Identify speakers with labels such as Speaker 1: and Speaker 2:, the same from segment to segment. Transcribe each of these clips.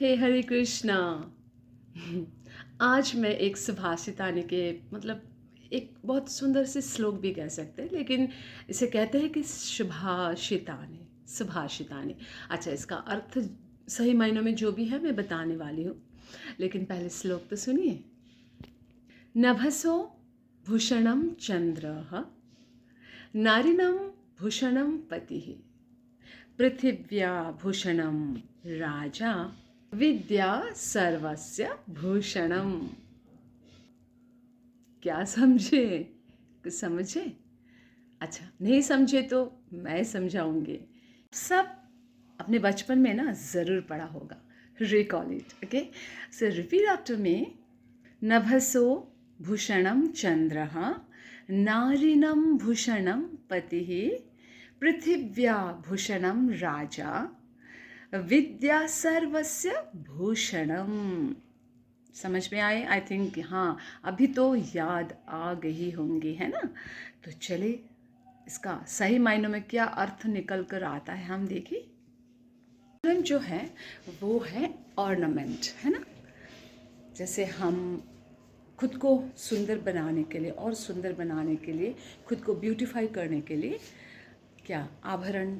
Speaker 1: हे हरे कृष्णा। आज मैं एक सुभाषिताने के मतलब एक बहुत सुंदर से श्लोक भी कह सकते हैं, लेकिन इसे कहते हैं कि सुभाषिताने सुभाषिताने। अच्छा, इसका अर्थ सही मायनों में जो भी है मैं बताने वाली हूँ, लेकिन पहले श्लोक तो सुनिए। नभसो भूषणम चंद्रः नारिणं भूषणं पतिः पृथिव्या भूषणं राजा विद्या सर्वस्य भूषणम। क्या समझे? कुछ समझे? अच्छा, नहीं समझे तो मैं समझाऊंगी। सब अपने बचपन में ना ज़रूर पढ़ा होगा। Recall it. Okay, so repeat after me. नभसो भूषणम चंद्रः नारिणं भूषणं पतिः पृथिव्या भूषणं राजा विद्या सर्वस्य भूषणम। समझ में आए? आई थिंक हाँ, अभी तो याद आ गई होंगी, है ना? तो चले इसका सही मायनों में क्या अर्थ निकल कर आता है हम देखें। ऑर्नमेंट जो है वो है ऑर्नामेंट, है ना? जैसे हम खुद को सुंदर बनाने के लिए और सुंदर बनाने के लिए, खुद को ब्यूटीफाई करने के लिए क्या आभरण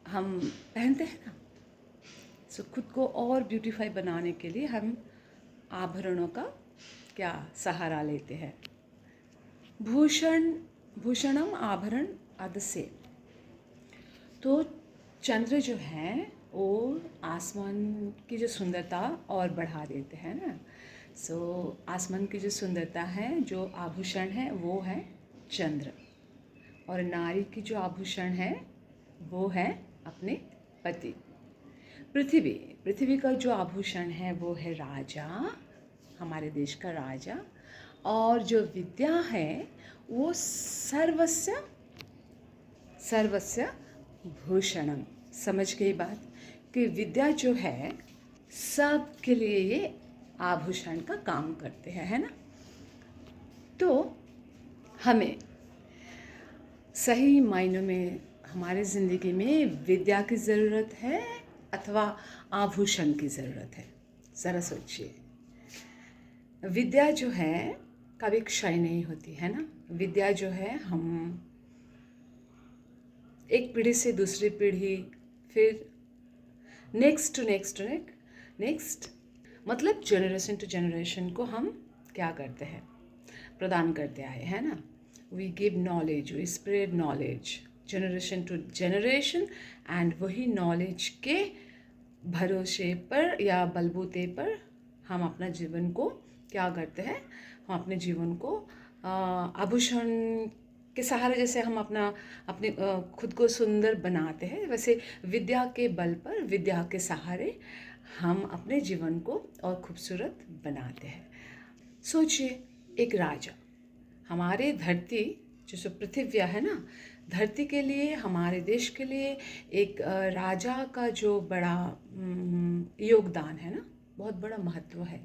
Speaker 1: हम पहनते हैं ना। सो खुद को और ब्यूटीफाई बनाने के लिए हम आभरणों का क्या सहारा लेते हैं। भूषण भूषणम आभरण आदि से। तो चंद्र जो है वो आसमान की जो सुंदरता और बढ़ा देते हैं ना। सो आसमान की जो सुंदरता है, जो आभूषण है वो है चंद्र, और नारी की जो आभूषण है वो है अपने पति। पृथ्वी पृथ्वी का जो आभूषण है वो है राजा, हमारे देश का राजा। और जो विद्या है वो सर्वस्य सर्वस्य भूषणम। समझ गई बात? कि विद्या जो है सब के लिए ये आभूषण का काम करते हैं, है ना? तो हमें सही मायनों में हमारे ज़िंदगी में विद्या की ज़रूरत है अथवा आभूषण की ज़रूरत है? ज़रा सोचिए। विद्या जो है कभी क्षय नहीं होती, है ना? विद्या जो है हम एक पीढ़ी से दूसरी पीढ़ी, फिर next to next to next, मतलब जनरेशन टू जनरेशन को हम क्या करते हैं, प्रदान करते आए, है ना? We give knowledge, we spread knowledge generation to generation, and वही नॉलेज के भरोसे पर या बलबूते पर हम अपना जीवन को क्या करते हैं, हम अपने जीवन को आभूषण के सहारे, जैसे हम अपने खुद को सुंदर बनाते हैं, वैसे विद्या के बल पर, विद्या के सहारे हम अपने जीवन को और खूबसूरत बनाते हैं। सोचिए, एक राजा, हमारे धरती जो पृथ्वी है ना, धरती के लिए, हमारे देश के लिए एक राजा का जो बड़ा योगदान है ना, बहुत बड़ा महत्व है।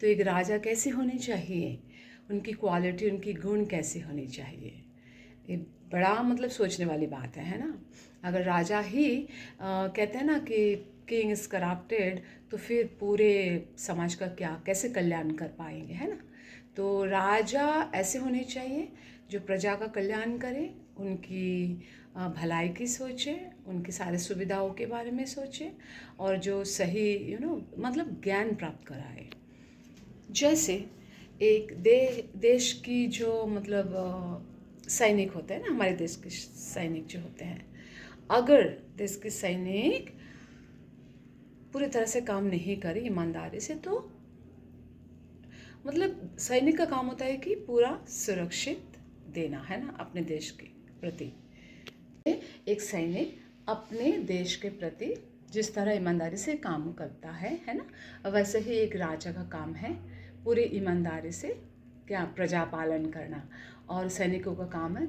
Speaker 1: तो एक राजा कैसे होने चाहिए, उनकी क्वालिटी, उनकी गुण कैसे होनी चाहिए, ये बड़ा मतलब सोचने वाली बात है ना? अगर राजा ही कहते हैं ना कि किंग इज़ करप्टेड, तो फिर पूरे समाज का क्या, कैसे कल्याण कर पाएंगे, है ना? तो राजा ऐसे होने चाहिए जो प्रजा का कल्याण करे, उनकी भलाई की सोचे, उनकी सारी सुविधाओं के बारे में सोचे, और जो सही मतलब ज्ञान प्राप्त कराए। जैसे एक देश की जो मतलब सैनिक होते हैं ना, हमारे देश के सैनिक जो होते हैं, अगर देश के सैनिक पूरी तरह से काम नहीं करे ईमानदारी से, तो मतलब सैनिक का काम होता है कि पूरा सुरक्षित देना, है ना, अपने देश के प्रति। एक सैनिक अपने देश के प्रति जिस तरह ईमानदारी से काम करता है ना, वैसे ही एक राजा का काम है पूरी ईमानदारी से क्या प्रजा पालन करना, और सैनिकों का काम है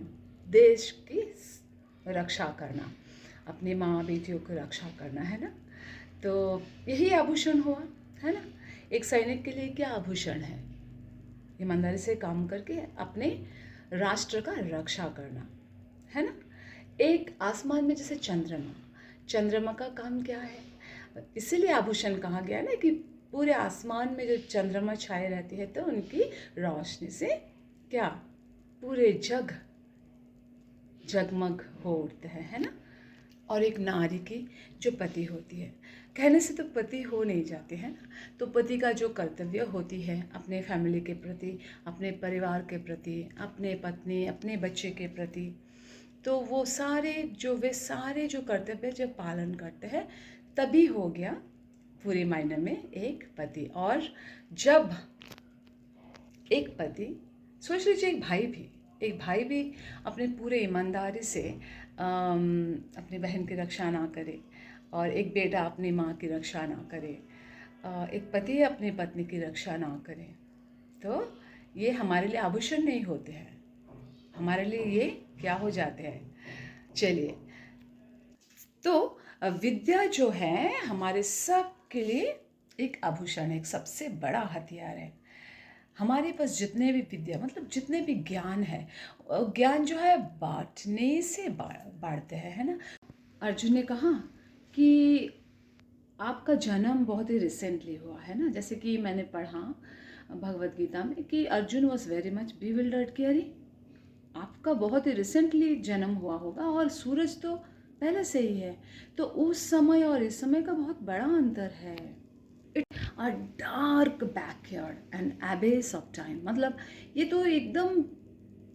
Speaker 1: देश की रक्षा करना, अपनी माँ बेटियों की रक्षा करना, है ना? तो यही आभूषण हुआ, है ना? एक सैनिक के लिए क्या आभूषण है? ईमानदारी से काम करके अपने राष्ट्र का रक्षा करना, है ना? एक आसमान में जैसे चंद्रमा, चंद्रमा का काम क्या है? इसीलिए आभूषण कहा गया ना कि पूरे आसमान में जो चंद्रमा छाए रहती है तो उनकी रोशनी से क्या पूरे जगमग हो उठते हैं, है ना। और एक नारी की जो पति होती है, कहने से तो पति हो नहीं जाते हैं ना, तो पति का जो कर्तव्य होती है अपने फैमिली के प्रति, अपने परिवार के प्रति, अपने पत्नी अपने बच्चे के प्रति, तो वो वे सारे जो कर्तव्य जब पालन करते हैं तभी हो गया पूरे मायने में एक पति। और जब एक पति, सोच लीजिए एक भाई भी अपने पूरे ईमानदारी से अपनी बहन की रक्षा ना करे, और एक बेटा अपनी माँ की रक्षा ना करे, एक पति अपनी पत्नी की रक्षा ना करे, तो ये हमारे लिए आभूषण नहीं होते हैं, हमारे लिए ये क्या हो जाते हैं। चलिए, तो विद्या जो है हमारे सब के लिए एक आभूषण है, एक सबसे बड़ा हथियार है। हमारे पास जितने भी विद्या मतलब जितने भी ज्ञान है, ज्ञान जो है बांटने से बाढ़ते हैं, है ना। अर्जुन ने कहा कि आपका जन्म बहुत ही रिसेंटली हुआ है ना, जैसे कि मैंने पढ़ा भगवत गीता में कि Arjun was very much bewildered कि अरे आपका बहुत ही रिसेंटली जन्म हुआ होगा और सूरज तो पहले से ही है, तो उस समय और इस समय का बहुत बड़ा अंतर है। अ dark backyard and Abyss of time, मतलब ये तो एकदम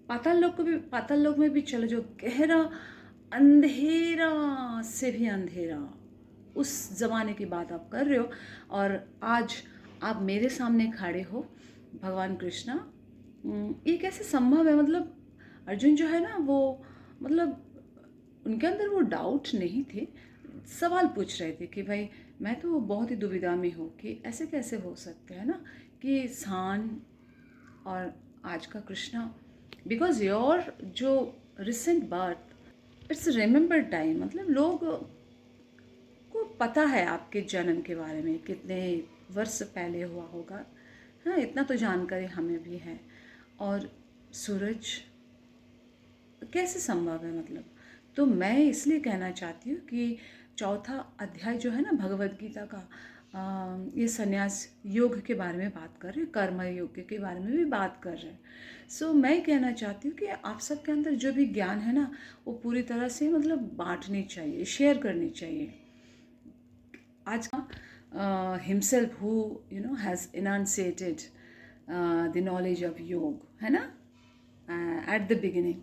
Speaker 1: पाताल लोक में भी चलो, जो गहरा अंधेरा से भी अंधेरा, उस ज़माने की बात आप कर रहे हो, और आज आप मेरे सामने खड़े हो भगवान कृष्णा। ये कैसे संभव है। मतलब अर्जुन जो है ना वो, मतलब उनके अंदर वो डाउट नहीं थे, सवाल पूछ रहे थे कि भाई मैं तो बहुत ही दुविधा में हूँ कि ऐसे कैसे हो सकते हैं ना कि सान और आज का कृष्णा, बिकॉज योर जो recent birth it's remember time, मतलब लोग को पता है आपके जन्म के बारे में कितने वर्ष पहले हुआ होगा, हाँ इतना तो जानकारी हमें भी है। और सूरज कैसे संभव है, मतलब तो मैं इसलिए कहना चाहती हूँ कि चौथा अध्याय जो है ना भगवद गीता का, ये संन्यास योग के बारे में बात कर रहे हैं, कर्म योग के बारे में भी बात कर रहे हैं। सो मैं कहना चाहती हूँ कि आप सबके अंदर जो भी ज्ञान है ना वो पूरी तरह से मतलब बांटनी चाहिए, शेयर करनी चाहिए। आज himself who has enunciated the knowledge of योग, है ना, at the beginning,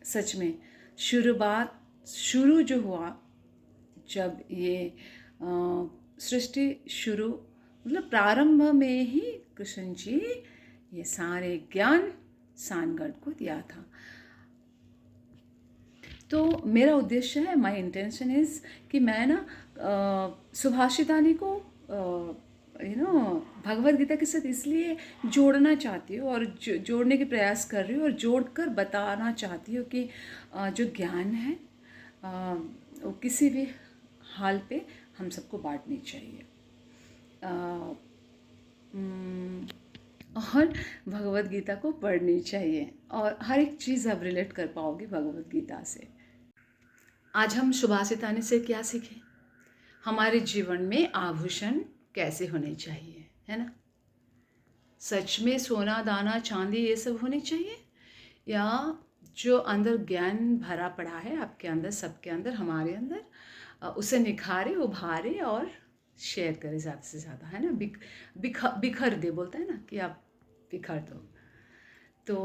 Speaker 1: सच में शुरू जो हुआ, जब ये सृष्टि शुरू मतलब प्रारंभ में ही कृष्ण जी ये सारे ज्ञान सानगढ़ को दिया था। तो मेरा उद्देश्य है, माय इंटेंशन इज़ कि मैं ना सुभाषितानी को भगवद गीता के साथ इसलिए जोड़ना चाहती हूँ और जोड़ने के प्रयास कर रही हूँ और जोड़कर बताना चाहती हूँ कि जो ज्ञान है वो किसी भी हाल पे हम सबको बांटनी चाहिए, और भगवद गीता को पढ़नी चाहिए, और हर एक चीज़ आप रिलेट कर पाओगे भगवद गीता से। आज हम सुभाषितानी से क्या सीखें, हमारे जीवन में आभूषण कैसे होने चाहिए, है ना। सच में सोना दाना चांदी ये सब होने चाहिए, या जो अंदर ज्ञान भरा पड़ा है आपके अंदर, सबके अंदर, हमारे अंदर, उसे निखारे, उभारे और शेयर करें ज़्यादा से ज़्यादा, है ना। बिखर दे बोलता है ना कि आप बिखर दो। तो